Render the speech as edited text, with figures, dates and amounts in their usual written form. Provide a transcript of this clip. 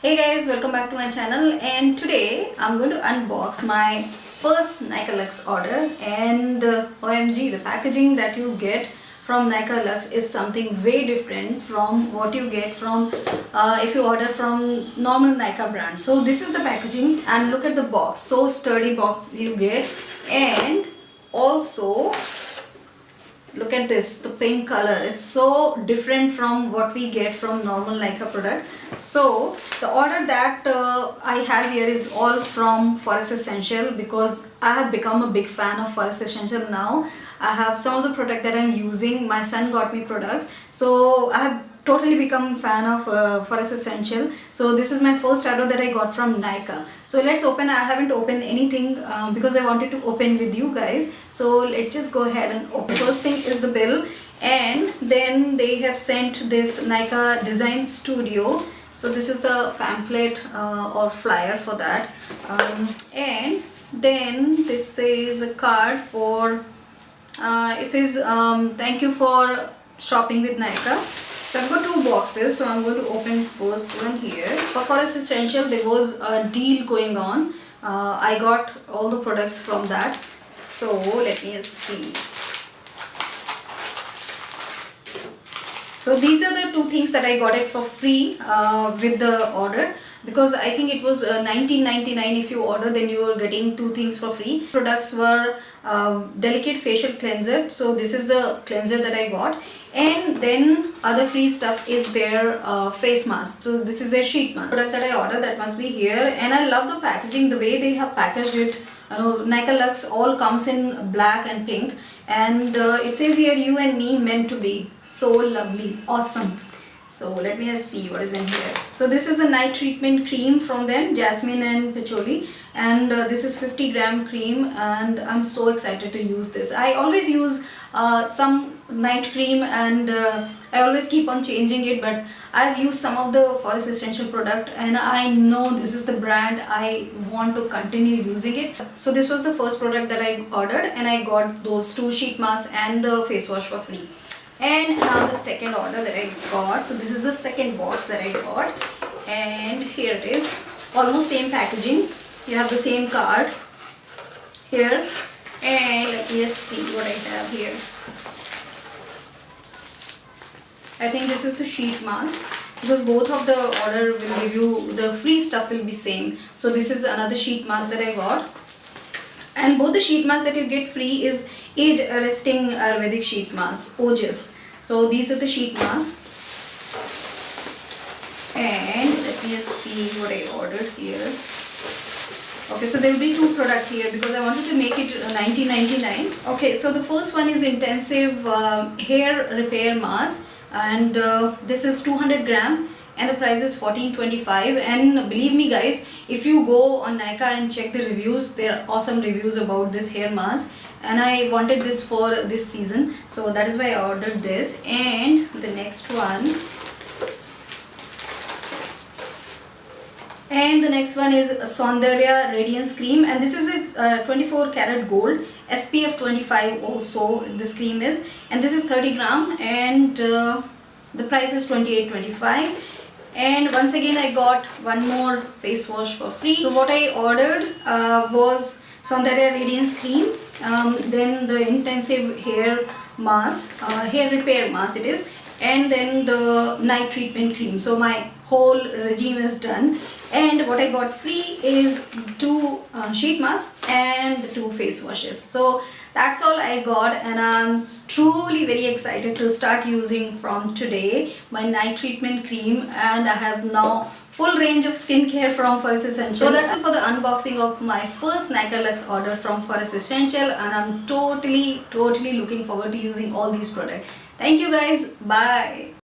Hey guys, welcome back to my channel, and today I'm going to unbox my first Nykaa Luxe order. And OMG, the packaging that you get from Nykaa Luxe is something way different from what you get from if you order from normal Nykaa brand. So this is the packaging, and look at the box, so sturdy box you get. And also look at this, the pink color, it's so different from what we get from normal Nykaa product. So the order that I have here is all from Forest Essential, because I have become a big fan of Forest Essential now. I have some of the product that I'm using, my son got me products, so I have totally become fan of Forest Essential. So this is my first order that I got from Nykaa. So let's open. I haven't opened anything because I wanted to open with you guys. So let's just go ahead and open. First thing is the bill, and then they have sent this Nykaa Design Studio. So this is the pamphlet or flyer for that, and then this says a card for it says thank you for shopping with Nykaa. So I've got two boxes, so I'm going to open first one here. For Forest Essential, there was a deal going on. I got all the products from that. So let me see. So these are the two things that I got it for free with the order, because I think it was $19.99. If you order, then you are getting two things for free. Products were delicate facial cleanser, so this is the cleanser that I got, and then other free stuff is their face mask. So this is their sheet mask product that I ordered, that must be here. And I love the packaging, the way they have packaged it. Nykaa Luxe all comes in black and pink, and it says here, you and me meant to be. So lovely, awesome. So let me just see what is in here. So this is a night treatment cream from them, jasmine and patchouli, and this is 50-gram cream, and I'm so excited to use this. I always use some night cream, and I always keep on changing it, but I've used some of the Forest Essential product, and I know this is the brand I want to continue using it. So this was the first product that I ordered, and I got those two sheet masks and the face wash for free. And now the second order that I got. So this is the second box that I got, and here it is, almost same packaging. You have the same card here, and let me just see what I have here. I think this is the sheet mask, because both of the order will give you, the free stuff will be same. So this is another sheet mask that I got, and both the sheet masks that you get free is age arresting Ayurvedic sheet mask, OJS. So these are the sheet masks, and let me just see what I ordered here. Okay, so there will be two products here because I wanted to make it $19.99. Okay, so the first one is intensive hair repair mask, and this is 200 gram, and the price is $14.25. And believe me guys, if you go on Nykaa and check the reviews, there are awesome reviews about this hair mask, and I wanted this for this season, so that is why I ordered this. And the next one, is Saundarya Radiance Cream, and this is with 24 karat gold, SPF 25 also this cream is, and this is 30 gram, and the price is $28.25. And once again I got one more face wash for free. So what I ordered was Saundarya Radiance Cream, then the intensive hair mask, hair repair mask it is, and then the night treatment cream. So my whole regime is done, and what I got free is two sheet masks and the two face washes. So that's all I got, and I'm truly very excited to start using from today my night treatment cream, and I have now full range of skincare from Forest Essential. So that's it for the unboxing of my first Nykaa Luxe order from Forest Essential, and I'm totally looking forward to using all these products. Thank you guys, bye.